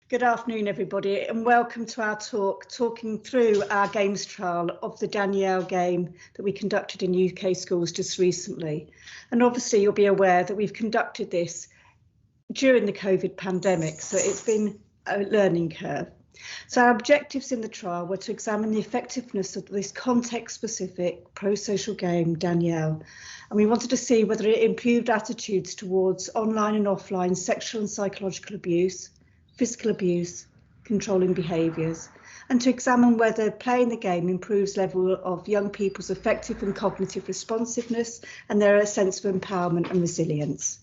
Good afternoon, everybody, and welcome to our talk, talking through our games trial of the Danielle game that we conducted in UK schools just recently. And obviously you'll be aware that we've conducted this during the COVID pandemic, so it's been a learning curve. So our objectives in the trial were to examine the effectiveness of this context-specific pro-social game, Danielle, and we wanted to see whether it improved attitudes towards online and offline sexual and psychological abuse, physical abuse, controlling behaviours, and to examine whether playing the game improves level of young people's affective and cognitive responsiveness and their sense of empowerment and resilience.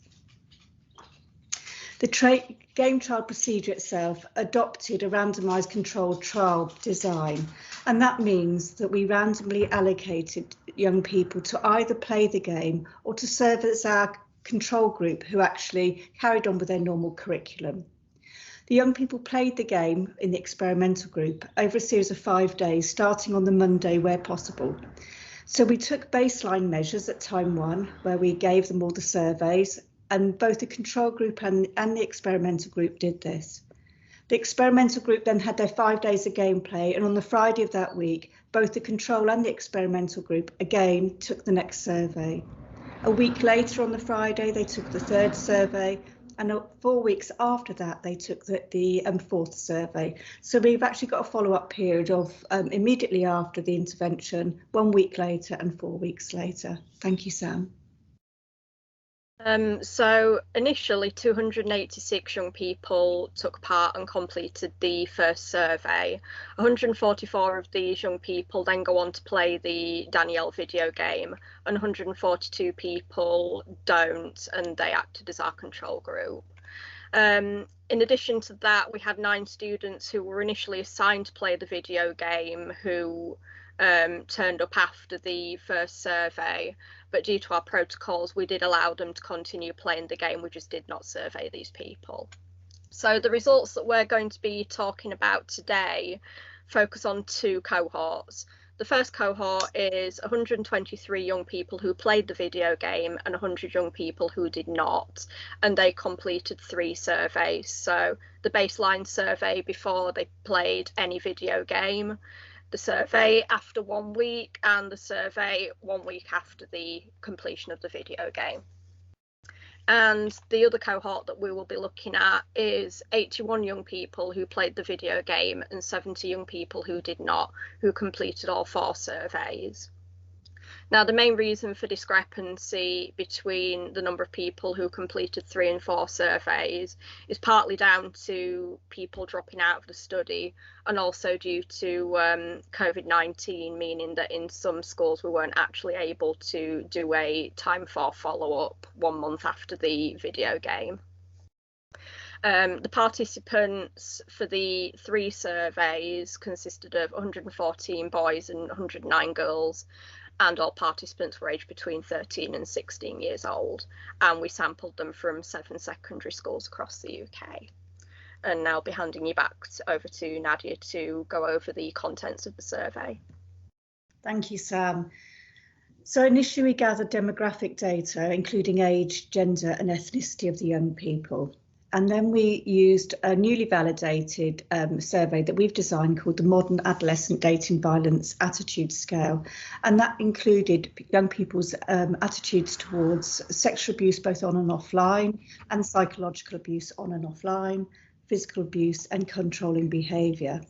The game trial procedure itself adopted a randomised controlled trial design, and that means that we randomly allocated young people to either play the game or to serve as our control group who actually carried on with their normal curriculum. The young people played the game in the experimental group over a series of 5 days, starting on the Monday where possible. So we took baseline measures at time 1, where we gave them all the surveys, and both the control group and the experimental group did this. The experimental group then had their 5 days of gameplay, and on the Friday of that week, both the control and the experimental group again took the next survey. A week later on the Friday, they took the 3rd survey, and 4 weeks after that, they took the 4th survey. So we've actually got a follow-up period of immediately after the intervention, 1 week later and 4 weeks later. Thank you, Sam. So initially 286 young people took part and completed the first survey. 144 of these young people then go on to play the Danielle video game, and 142 people don't, and they acted as our control group. In addition to that, we had 9 students who were initially assigned to play the video game who turned up after the first survey, but due to our protocols, we did allow them to continue playing the game. We just did not survey these people. So the results that we're going to be talking about today focus on 2 cohorts. The first cohort is 123 young people who played the video game and 100 young people who did not, and they completed 3 surveys. So the baseline survey before they played any video game, the survey after 1 week, and the survey 1 week after the completion of the video game. And the other cohort that we will be looking at is 81 young people who played the video game and 70 young people who did not, who completed all 4 surveys. Now, the main reason for discrepancy between the number of people who completed 3 and 4 surveys is partly down to people dropping out of the study, and also due to COVID-19, meaning that in some schools we weren't actually able to do a time for follow-up 1 month after the video game. The participants for the 3 surveys consisted of 114 boys and 109 girls, and all participants were aged between 13 and 16 years old, and we sampled them from 7 secondary schools across the UK. And now I'll be handing you back over to Nadia to go over the contents of the survey. Thank you, Sam. So initially we gathered demographic data, including age, gender and ethnicity of the young people. And then we used a newly validated survey that we've designed called the Modern Adolescent Dating Violence Attitude Scale. And that included young people's attitudes towards sexual abuse, both on and offline, and psychological abuse on and offline, physical abuse and controlling behaviour.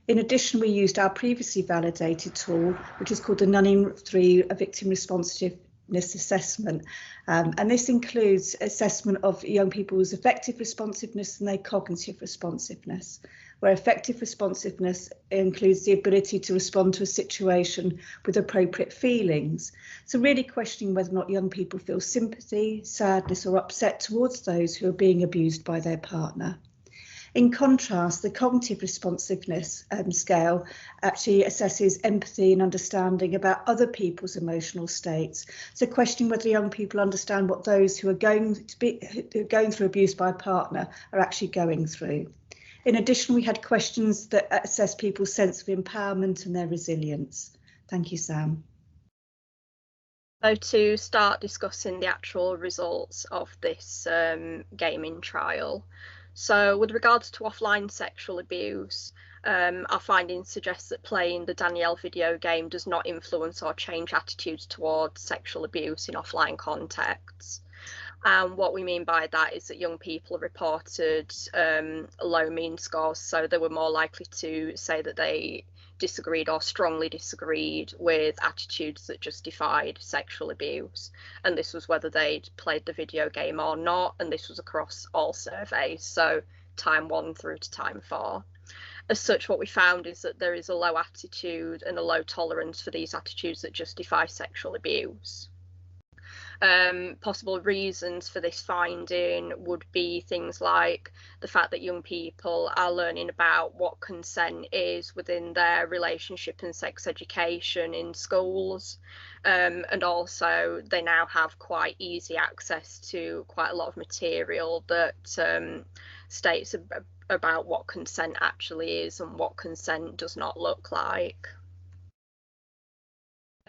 In addition, we used our previously validated tool, which is called the Nunning-3 Victim Responsiveness Assessment, and this includes assessment of young people's affective responsiveness and their cognitive responsiveness, where effective responsiveness includes the ability to respond to a situation with appropriate feelings. So really questioning whether or not young people feel sympathy, sadness or upset towards those who are being abused by their partner. In contrast, the cognitive responsiveness scale actually assesses empathy and understanding about other people's emotional states. So questioning whether young people understand what those who are going through abuse by a partner are actually going through. In addition, we had questions that assess people's sense of empowerment and their resilience. Thank you, Sam. So to start discussing the actual results of this gaming trial. So with regards to offline sexual abuse, our findings suggest that playing the Danielle video game does not influence or change attitudes towards sexual abuse in offline contexts. And what we mean by that is that young people reported low mean scores, so they were more likely to say that they disagreed or strongly disagreed with attitudes that justified sexual abuse. And this was whether they'd played the video game or not, and this was across all surveys, so time 1 through to time 4. As such, what we found is that there is a low attitude and a low tolerance for these attitudes that justify sexual abuse. Possible reasons for this finding would be things like the fact that young people are learning about what consent is within their relationship and sex education in schools, and also they now have quite easy access to quite a lot of material that states about what consent actually is and what consent does not look like.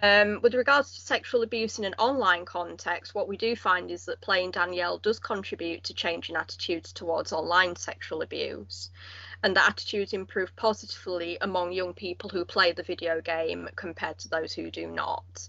With regards to sexual abuse in an online context, what we do find is that playing Danielle does contribute to changing attitudes towards online sexual abuse, and that attitudes improve positively among young people who play the video game compared to those who do not.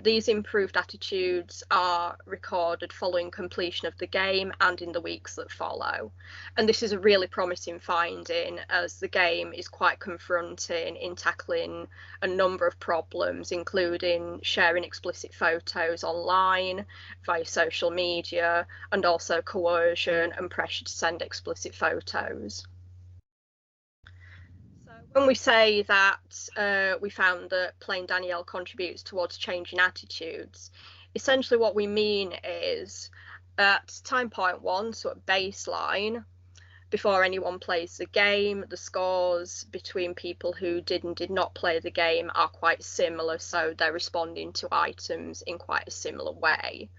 These improved attitudes are recorded following completion of the game and in the weeks that follow. And this is a really promising finding, as the game is quite confronting in tackling a number of problems, including sharing explicit photos online via social media, and also coercion and pressure to send explicit photos. When we say that we found that playing Danielle contributes towards changing attitudes, essentially what we mean is at time point 1, so at baseline, before anyone plays the game, the scores between people who did and did not play the game are quite similar, so they're responding to items in quite a similar way.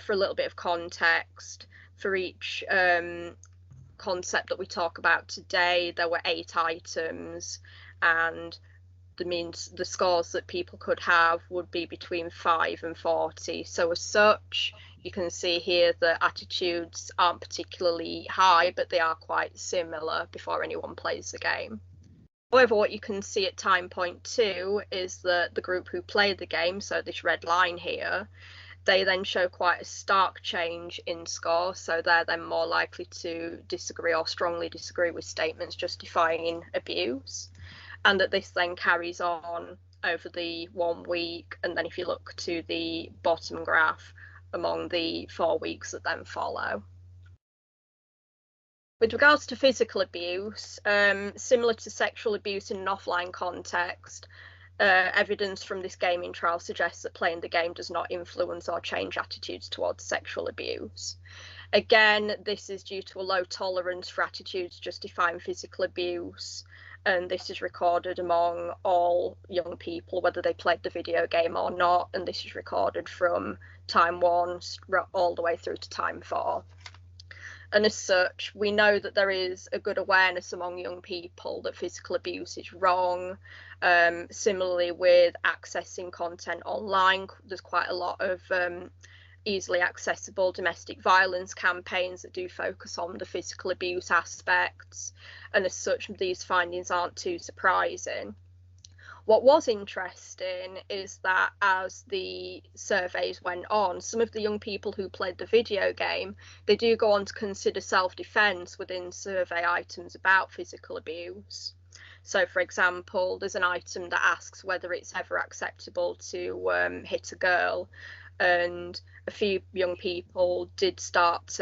For a little bit of context, for each concept that we talk about today, there were 8 items, and the scores that people could have would be between 5 and 40. So as such, you can see here that attitudes aren't particularly high, but they are quite similar before anyone plays the game. However, what you can see at time point 2 is that the group who played the game, so this red line here, they then show quite a stark change in score, so they're then more likely to disagree or strongly disagree with statements justifying abuse, and that this then carries on over the 1 week, and then if you look to the bottom graph, among the 4 weeks that then follow. With regards to physical abuse, similar to sexual abuse in an offline context, evidence from this gaming trial suggests that playing the game does not influence or change attitudes towards sexual abuse. Again, this is due to a low tolerance for attitudes justifying physical abuse, and this is recorded among all young people, whether they played the video game or not, and this is recorded from time 1 all the way through to time 4. And as such, we know that there is a good awareness among young people that physical abuse is wrong. Similarly, with accessing content online, there's quite a lot of easily accessible domestic violence campaigns that do focus on the physical abuse aspects. And as such, these findings aren't too surprising. What was interesting is that as the surveys went on, some of the young people who played the video game, they do go on to consider self-defense within survey items about physical abuse. So, for example, there's an item that asks whether it's ever acceptable to hit a girl, and a few young people did start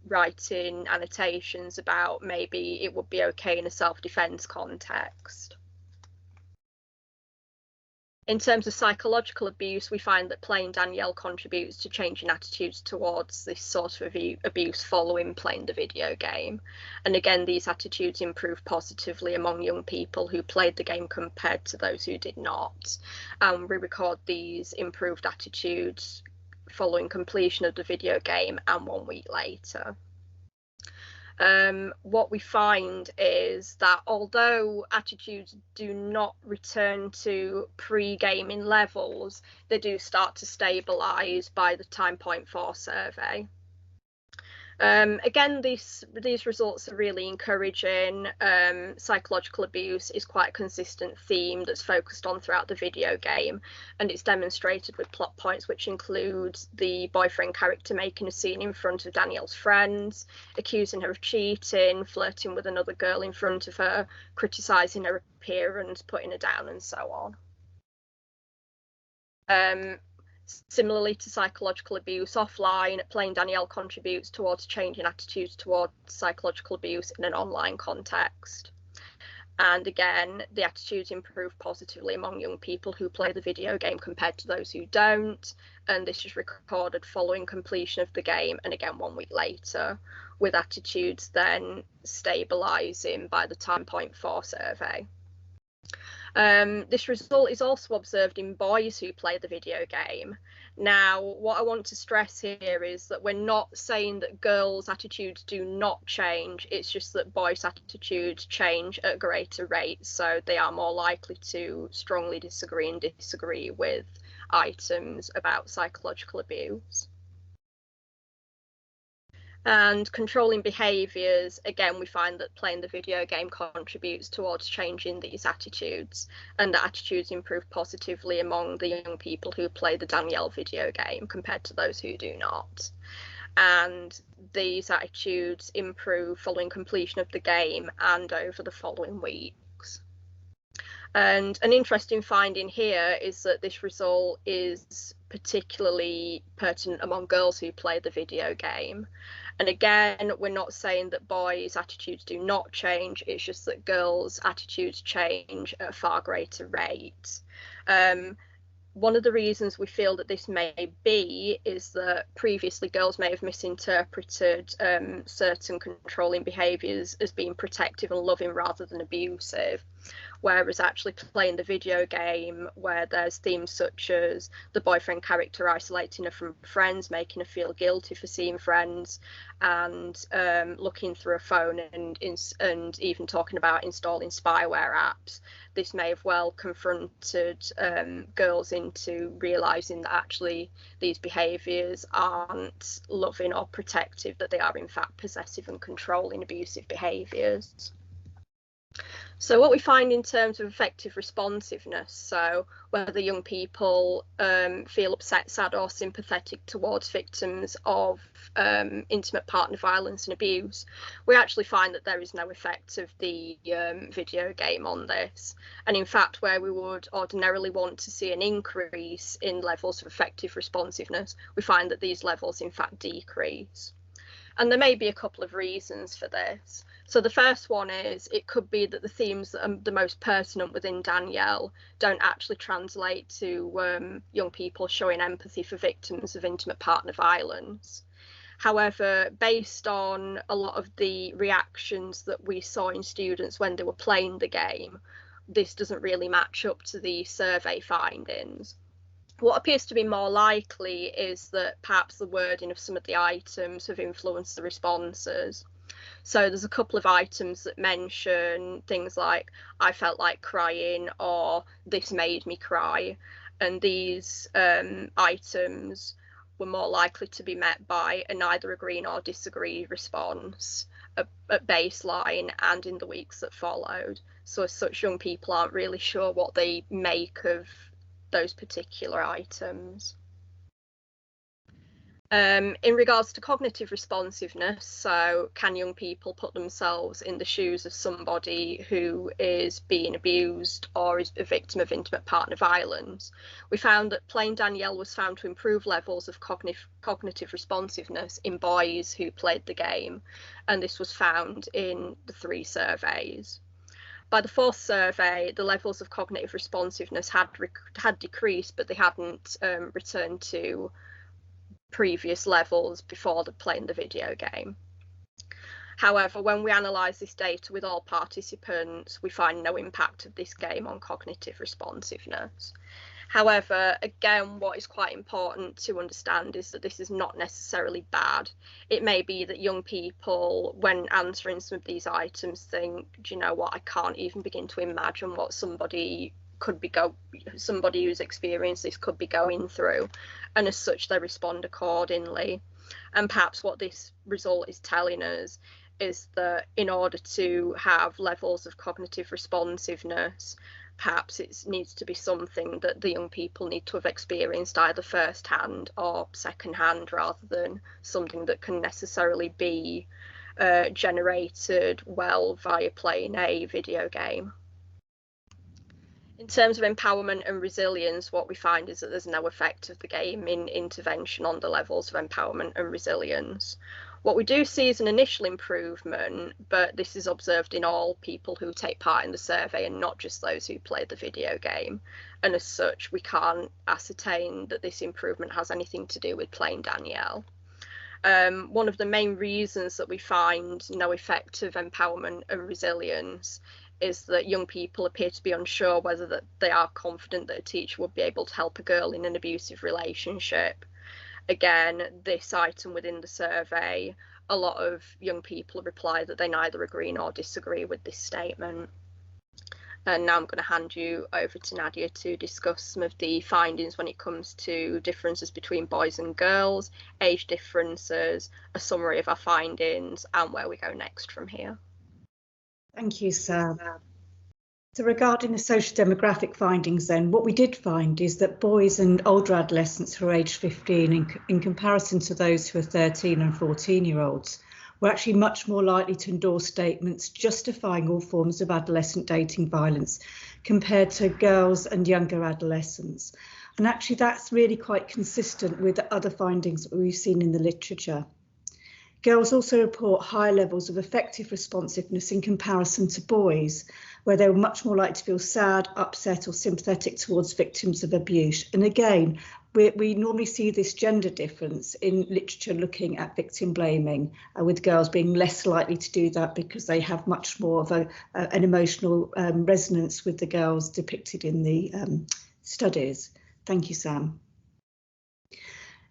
writing annotations about maybe it would be okay in a self-defense context. In terms of psychological abuse, we find that playing Danielle contributes to changing attitudes towards this sort of abuse following playing the video game. And again, these attitudes improve positively among young people who played the game compared to those who did not. And we record these improved attitudes following completion of the video game and 1 week later. What we find is that although attitudes do not return to pre-gaming levels, they do start to stabilise by the time point 4 survey. Again, these results are really encouraging. Psychological abuse is quite a consistent theme that's focused on throughout the video game, and it's demonstrated with plot points which include the boyfriend character making a scene in front of Danielle's friends, accusing her of cheating, flirting with another girl in front of her, criticising her appearance, putting her down, and so on. Similarly to psychological abuse offline, playing Danielle contributes towards changing attitudes towards psychological abuse in an online context. And again, the attitudes improve positively among young people who play the video game compared to those who don't. And this is recorded following completion of the game, and again 1 week later, with attitudes then stabilising by the time point 4 survey. This result is also observed in boys who play the video game. Now, what I want to stress here is that we're not saying that girls' attitudes do not change, it's just that boys' attitudes change at a greater rate, so they are more likely to strongly disagree and disagree with items about psychological abuse. And controlling behaviours, again, we find that playing the video game contributes towards changing these attitudes, and the attitudes improve positively among the young people who play the Danielle video game compared to those who do not. And these attitudes improve following completion of the game and over the following weeks. And an interesting finding here is that this result is particularly pertinent among girls who play the video game. And again, we're not saying that boys' attitudes do not change, it's just that girls' attitudes change at a far greater rate. One of the reasons we feel that this may be is that previously girls may have misinterpreted certain controlling behaviours as being protective and loving rather than abusive, whereas actually playing the video game, where there's themes such as the boyfriend character isolating her from friends, making her feel guilty for seeing friends, and looking through a phone and even talking about installing spyware apps, this may have well confronted girls into realising that actually these behaviours aren't loving or protective, that they are in fact possessive and controlling abusive behaviours. So what we find in terms of effective responsiveness, so whether young people feel upset, sad or sympathetic towards victims of intimate partner violence and abuse, we actually find that there is no effect of the video game on this. And in fact, where we would ordinarily want to see an increase in levels of effective responsiveness, we find that these levels in fact decrease. And there may be a couple of reasons for this. So the first one is it could be that the themes that are the most pertinent within Danielle don't actually translate to young people showing empathy for victims of intimate partner violence. However, based on a lot of the reactions that we saw in students when they were playing the game, this doesn't really match up to the survey findings. What appears to be more likely is that perhaps the wording of some of the items have influenced the responses. So there's a couple of items that mention things like I felt like crying or this made me cry, and these items were more likely to be met by a neither agree nor disagree response at baseline and in the weeks that followed. So as such, young people aren't really sure what they make of those particular items. In regards to cognitive responsiveness, so can young people put themselves in the shoes of somebody who is being abused or is a victim of intimate partner violence, we found that playing Danielle was found to improve levels of cognitive responsiveness in boys who played the game, and this was found in the 3 surveys. By the 4th survey, the levels of cognitive responsiveness had decreased, but they hadn't returned to previous levels before playing the video game. However, when we analyse this data with all participants, we find no impact of this game on cognitive responsiveness. However, again, what is quite important to understand is that this is not necessarily bad. It may be that young people, when answering some of these items, think, do you know what, I can't even begin to imagine what somebody who's experienced this could be going through, and as such they respond accordingly. And perhaps what this result is telling us is that in order to have levels of cognitive responsiveness, perhaps it needs to be something that the young people need to have experienced either first-hand or second-hand, rather than something that can necessarily be generated well via playing a video game. In terms of empowerment and resilience, what we find is that there's no effect of the game in intervention on the levels of empowerment and resilience. What we do see is an initial improvement, but this is observed in all people who take part in the survey and not just those who play the video game. And as such, we can't ascertain that this improvement has anything to do with playing Danielle. One of the main reasons that we find no effect of empowerment and resilience is that young people appear to be unsure whether that they are confident that a teacher would be able to help a girl in an abusive relationship. Again, this item within the survey, a lot of young people reply that they neither agree nor disagree with this statement. And now I'm going to hand you over to Nadia to discuss some of the findings when it comes to differences between boys and girls, age differences, a summary of our findings, and where we go next from here. Thank you, Sam. So regarding the social demographic findings then, what we did find is that boys and older adolescents who are aged 15 in comparison to those who are 13 and 14-year-olds were actually much more likely to endorse statements justifying all forms of adolescent dating violence compared to girls and younger adolescents. And actually that's really quite consistent with the other findings that we've seen in the literature. Girls also report higher levels of affective responsiveness in comparison to boys, where they were much more likely to feel sad, upset or sympathetic towards victims of abuse. And again, we normally see this gender difference in literature looking at victim blaming, with girls being less likely to do that because they have much more of an emotional resonance with the girls depicted in the studies. Thank you, Sam.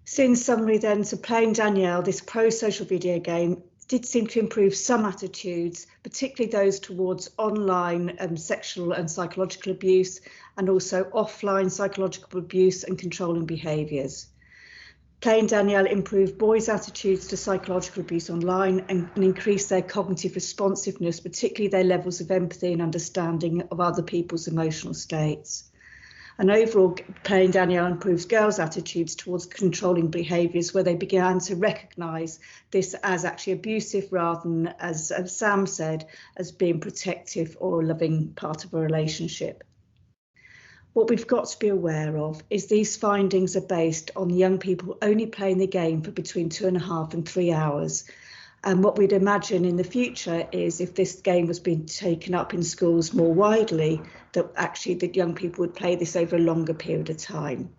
So in summary then, so playing Danielle, this pro-social video game, did seem to improve some attitudes, particularly those towards online sexual and psychological abuse, and also offline psychological abuse and controlling behaviours. Playing Danielle improved boys' attitudes to psychological abuse online and increased their cognitive responsiveness, particularly their levels of empathy and understanding of other people's emotional states. And overall, playing Danielle improves girls' attitudes towards controlling behaviours, where they began to recognise this as actually abusive rather than, as Sam said, as being protective or a loving part of a relationship. What we've got to be aware of is these findings are based on young people only playing the game for between 2.5 and 3 hours. And what we'd imagine in the future is if this game was being taken up in schools more widely, that actually the young people would play this over a longer period of time.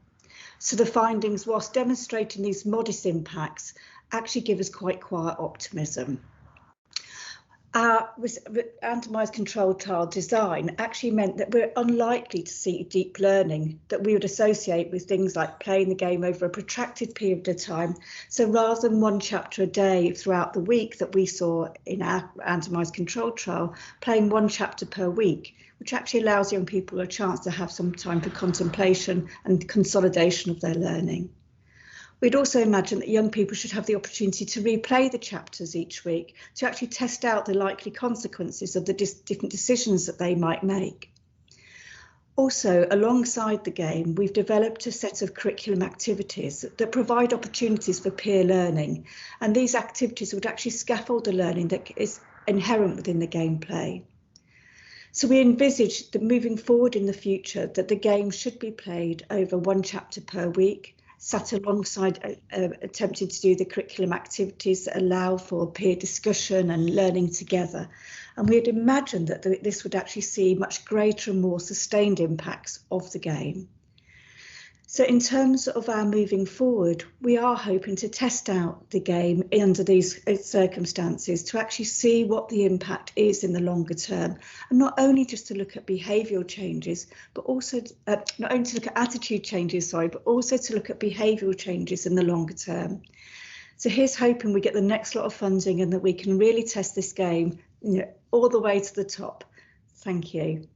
So the findings, whilst demonstrating these modest impacts, actually give us quite quiet optimism. Our randomised controlled trial design actually meant that we're unlikely to see deep learning that we would associate with things like playing the game over a protracted period of time. So rather than one chapter a day throughout the week that we saw in our randomised controlled trial, playing one chapter per week, which actually allows young people a chance to have some time for contemplation and consolidation of their learning. We'd also imagine that young people should have the opportunity to replay the chapters each week to actually test out the likely consequences of the different decisions that they might make. Also, alongside the game, we've developed a set of curriculum activities that provide opportunities for peer learning, and these activities would actually scaffold the learning that is inherent within the gameplay. So we envisage that moving forward in the future that the game should be played over one chapter per week, sat alongside attempting to do the curriculum activities that allow for peer discussion and learning together. And we'd imagine that this would actually see much greater and more sustained impacts of the game. So in terms of our moving forward, we are hoping to test out the game under these circumstances to actually see what the impact is in the longer term, and not only just to look at behavioural changes, but also not only to look at attitude changes, but also to look at behavioural changes in the longer term. So here's hoping we get the next lot of funding and that we can really test this game, all the way to the top. Thank you.